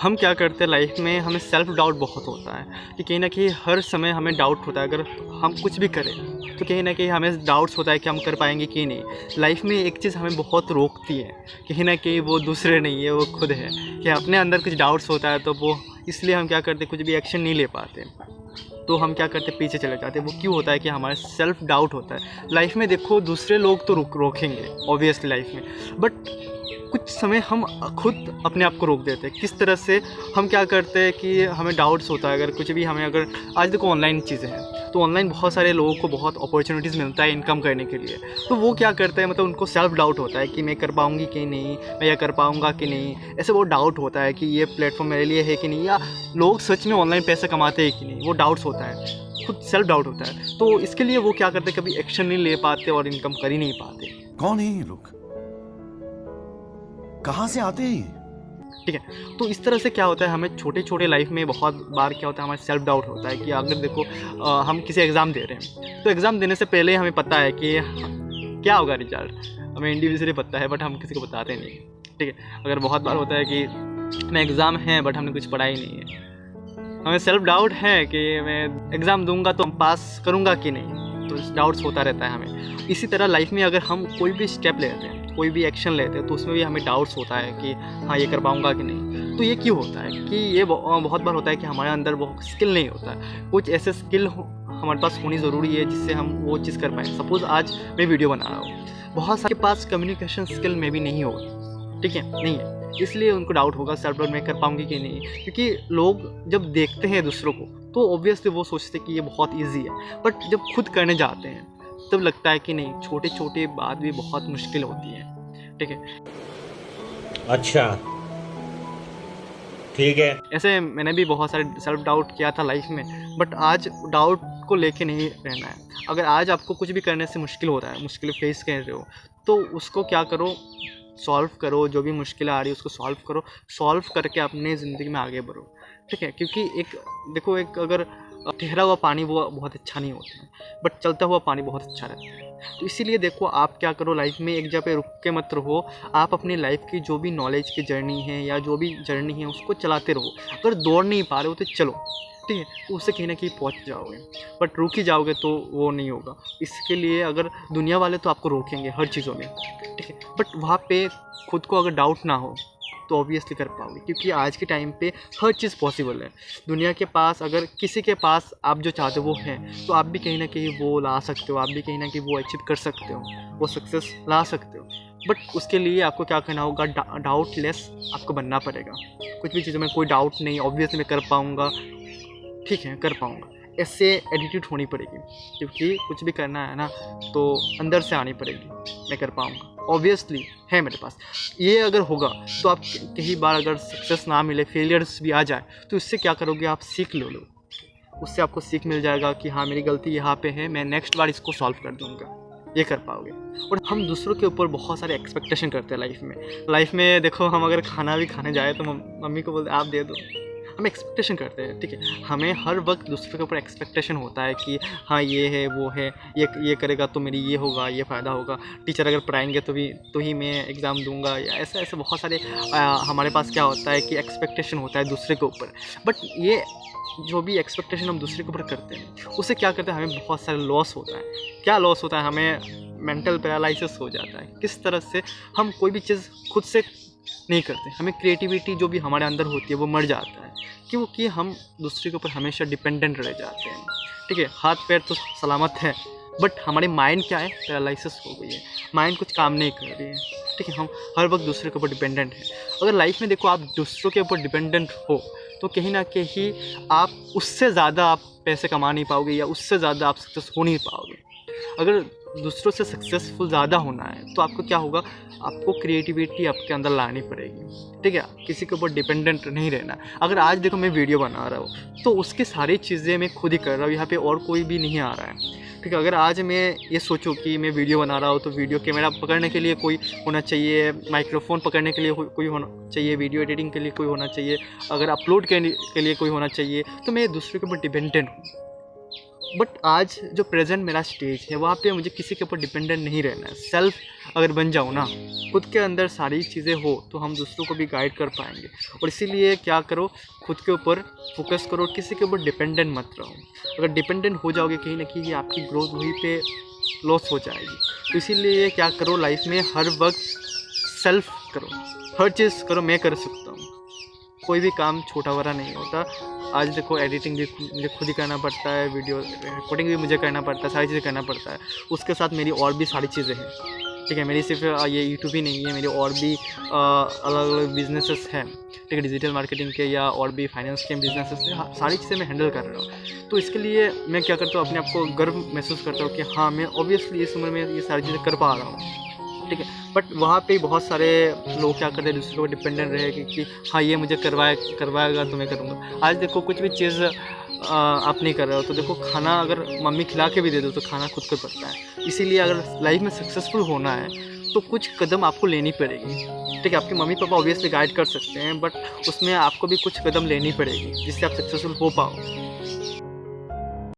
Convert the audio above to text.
हम क्या करते हैं लाइफ में, हमें सेल्फ डाउट बहुत होता है कि कहीं ना कहीं हर समय हमें डाउट होता है। अगर हम कुछ भी करें तो कहीं ना कहीं हमें डाउट्स होता है कि हम कर पाएंगे कि नहीं। लाइफ में एक चीज़ हमें बहुत रोकती है, कहीं ना कहीं वो दूसरे नहीं है, वो खुद है कि अपने अंदर कुछ डाउट्स होता है, तो वो इसलिए हम क्या करते, कुछ भी एक्शन नहीं ले पाते, तो हम क्या करते, पीछे चले जाते हैं। वो क्यों होता है कि हमारे सेल्फ डाउट होता है। लाइफ में देखो दूसरे लोग तो रोकेंगे ऑब्वियसली लाइफ में, बट कुछ समय हम खुद अपने आप को रोक देते हैं। किस तरह से, हम क्या करते हैं कि हमें डाउट्स होता है, अगर कुछ भी हमें, अगर आज देखो ऑनलाइन चीज़ें हैं, तो ऑनलाइन बहुत सारे लोगों को बहुत अपॉर्चुनिटीज़ मिलता है इनकम करने के लिए, तो वो क्या करते हैं, मतलब उनको सेल्फ डाउट होता है कि मैं कर पाऊँगी कि नहीं, मैं यह कर पाऊँगा कि नहीं। ऐसे वो डाउट होता है कि ये प्लेटफॉर्म मेरे लिए है कि नहीं, या लोग सच में ऑनलाइन पैसे कमाते हैं कि नहीं, वो डाउट्स होता है, खुद सेल्फ डाउट होता है। तो इसके लिए वो क्या करते हैं, कभी एक्शन नहीं ले पाते और इनकम कर ही नहीं पाते। कौन है ये लोग, कहाँ से आते हैं? ठीक है, तो इस तरह से क्या होता है, हमें छोटे छोटे लाइफ में बहुत बार क्या होता है, हमारा सेल्फ डाउट होता है कि अगर देखो हम किसी एग्ज़ाम दे रहे हैं, तो एग्ज़ाम देने से पहले हमें पता है कि क्या होगा रिजल्ट, हमें इंडिविजुअली पता है, बट हम किसी को बताते नहीं। ठीक है, अगर बहुत बार होता है कि मैं एग्ज़ाम है बट हमने कुछ पढ़ा ही नहीं है, हमें सेल्फ डाउट है कि मैं एग्ज़ाम दूंगा तो पास करूंगा कि नहीं, तो डाउट्स होता रहता है हमें। इसी तरह लाइफ में अगर हम कोई भी स्टेप लेते हैं, कोई भी एक्शन लेते हैं, तो उसमें भी हमें डाउट्स होता है कि हाँ ये कर पाऊंगा कि नहीं। तो ये क्यों होता है कि ये बहुत बार होता है कि हमारे अंदर वो स्किल नहीं होता है। कुछ ऐसे स्किल हमारे पास होनी ज़रूरी है जिससे हम वो चीज़ कर पाएँ। सपोज़ आज मैं वीडियो बना रहा हूँ, बहुत सारे के पास कम्युनिकेशन स्किल में भी नहीं होगा, ठीक है, नहीं है, इसलिए उनको डाउट होगा, सेल्फ डाउट मैं कर पाऊंगी कि नहीं। क्योंकि लोग जब देखते हैं दूसरों को तो ऑब्वियसली वो सोचते हैं कि ये बहुत ईजी है, बट जब खुद करने जाते हैं तब लगता है कि नहीं, छोटे छोटे बात भी बहुत मुश्किल होती है। ठीक है, अच्छा ठीक है। ऐसे मैंने भी बहुत सारे सेल्फ डाउट किया था लाइफ में, बट आज डाउट को लेके नहीं रहना है। अगर आज आपको कुछ भी करने से मुश्किल हो रहा है, मुश्किल फेस कर रहे हो, तो उसको क्या करो, सॉल्व करो। जो भी मुश्किल आ रही है उसको सॉल्व करो, सॉल्व करके अपने ज़िंदगी में आगे बढ़ो। ठीक है, क्योंकि एक देखो, एक अगर ठहरा हुआ पानी वो बहुत अच्छा नहीं होता है, बट चलता हुआ पानी बहुत अच्छा रहता है। तो इसीलिए देखो, आप क्या करो, लाइफ में एक जगह पे रुक के मत रहो। आप अपनी लाइफ की जो भी नॉलेज की जर्नी है या जो भी जर्नी है उसको चलाते रहो। अगर दौड़ नहीं पा रहे हो तो चलो, ठीक है, तो उससे कहीं ना कहीं पहुंच जाओगे, बट रुक ही जाओगे तो वो नहीं होगा। इसके लिए अगर दुनिया वाले तो आपको रोकेंगे हर चीज़ों में, ठीक है, बट वहाँ पे खुद को अगर डाउट ना हो तो ऑब्वियसली कर पाओगे। क्योंकि आज के टाइम पे हर चीज़ पॉसिबल है। दुनिया के पास अगर किसी के पास आप जो चाहते हो वो है, तो आप भी कहीं ना कहीं वो ला सकते हो, आप भी कहीं ना कहीं वो अचीव कर सकते हो, वो सक्सेस ला सकते हो। बट उसके लिए आपको क्या करना होगा, डाउटलेस आपको बनना पड़ेगा। कुछ भी चीज़ों में कोई डाउट नहीं, ऑब्वियसली मैं कर पाऊँगा, ठीक है, कर पाऊँगा, ऐसे एटीट्यूड होनी पड़ेगी। क्योंकि कुछ भी करना है ना तो अंदर से आनी पड़ेगी, मैं कर पाऊँगा, ऑब्वियसली है मेरे पास। ये अगर होगा तो आप कई बार अगर सक्सेस ना मिले, फेलियर्स भी आ जाए, तो इससे क्या करोगे, आप सीख लो, उससे आपको सीख मिल जाएगा कि हाँ मेरी गलती यहाँ पे है, मैं नेक्स्ट बार इसको सॉल्व कर दूँगा, ये कर पाओगे। और हम दूसरों के ऊपर बहुत सारे एक्सपेक्टेशन करते हैं लाइफ में देखो, हम अगर खाना भी खाने जाए तो मम्मी को बोलते आप दे दो, हम एक्सपेक्टेशन करते हैं। ठीक है, हमें हर वक्त दूसरों के ऊपर एक्सपेक्टेशन होता है कि हाँ ये है, वो है, ये करेगा तो मेरी ये होगा, ये फ़ायदा होगा, टीचर अगर पढ़ाएंगे तो ही मैं एग्ज़ाम दूंगा, या ऐसे ऐसे बहुत सारे हमारे पास क्या होता है कि एक्सपेक्टेशन होता है दूसरे के ऊपर। बट ये जो भी एक्सपेक्टेशन हम दूसरे के ऊपर करते हैं, उससे क्या करते हैं, हमें बहुत सारे लॉस होता है। क्या लॉस होता है, हमें मेंटल पैरालिसिस हो जाता है। किस तरह से, हम कोई भी चीज़ खुद से नहीं करते, हमें क्रिएटिविटी जो भी हमारे अंदर होती है वो मर जाता है, क्योंकि हम दूसरे के ऊपर हमेशा डिपेंडेंट रह जाते हैं। ठीक है, हाथ पैर तो सलामत है, बट हमारे माइंड क्या है, पैरालिसिस हो गई है, माइंड कुछ काम नहीं कर रही है। ठीक है, हम हर वक्त दूसरे के ऊपर डिपेंडेंट हैं। अगर लाइफ में देखो आप दूसरों के ऊपर डिपेंडेंट हो तो कहीं ना कहीं आप उससे ज़्यादा आप पैसे कमा नहीं पाओगे, या उससे ज़्यादा आप सक्सेस हो नहीं पाओगे। अगर दूसरों से सक्सेसफुल ज़्यादा होना है तो आपको क्या होगा, आपको क्रिएटिविटी आपके अंदर लानी पड़ेगी। ठीक है, किसी के ऊपर डिपेंडेंट नहीं रहना। अगर आज देखो मैं वीडियो बना रहा हूँ तो उसकी सारी चीज़ें मैं खुद ही कर रहा हूँ, यहाँ पे और कोई भी नहीं आ रहा है। ठीक है, अगर आज मैं ये सोचूं कि मैं वीडियो बना रहा हूँ तो वीडियो कैमरा पकड़ने के लिए कोई होना चाहिए, माइक्रोफोन पकड़ने के लिए कोई होना चाहिए, वीडियो एडिटिंग के लिए कोई होना चाहिए, अगर अपलोड करने के लिए कोई होना चाहिए, तो मैं दूसरे के ऊपर डिपेंडेंट हूँ। बट आज जो प्रेजेंट मेरा स्टेज है वहाँ पे मुझे किसी के ऊपर डिपेंडेंट नहीं रहना है। सेल्फ अगर बन जाऊँ ना, खुद के अंदर सारी चीज़ें हो तो हम दूसरों को भी गाइड कर पाएंगे। और इसीलिए क्या करो, खुद के ऊपर फोकस करो, किसी के ऊपर डिपेंडेंट मत रहो। अगर डिपेंडेंट हो जाओगे कहीं ना कहीं आपकी ग्रोथ वहीं पे लॉस हो जाएगी। तो इसीलिए क्या करो, लाइफ में हर वक्त सेल्फ करो, हर चीज़ करो। मैं कर सकता हूँ, कोई भी काम छोटा बड़ा नहीं होता। आज देखो एडिटिंग भी मुझे खुद ही करना पड़ता है, वीडियो रिकॉर्डिंग भी मुझे करना पड़ता है, सारी चीज़ें करना पड़ता है। उसके साथ मेरी और भी सारी चीज़ें हैं, ठीक है। मेरी सिर्फ ये यूट्यूब ही नहीं है, मेरी और भी अलग अलग बिजनेसेस हैं, ठीक है, डिजिटल मार्केटिंग के या और भी फाइनेंस के बिजनेसेस हैं। सारी चीज़ें मैं हैंडल कर रहा हूँ। तो इसके लिए मैं क्या करता हूँ, अपने आप को गर्व महसूस करता हूँ कि हाँ, मैं ऑब्वियसली इस उम्र में ये सारी चीज़ें कर पा रहा हूँ, ठीक है। बट वहाँ पे बहुत सारे लोग क्या करते हैं, दूसरे को डिपेंडेंट रहे कि हाँ ये मुझे करवाएगा तो मैं करूँगा। आज देखो कुछ भी चीज़ आप नहीं कर रहे हो तो देखो, खाना अगर मम्मी खिला के भी दे दो तो खाना खुद को पड़ता है। इसीलिए अगर लाइफ में सक्सेसफुल होना है तो कुछ कदम आपको लेनी पड़ेगी, ठीक है। आपके मम्मी पापा ऑब्वियसली गाइड कर सकते हैं, बट उसमें आपको भी कुछ कदम लेनी पड़ेगी जिससे आप सक्सेसफुल हो पाओ।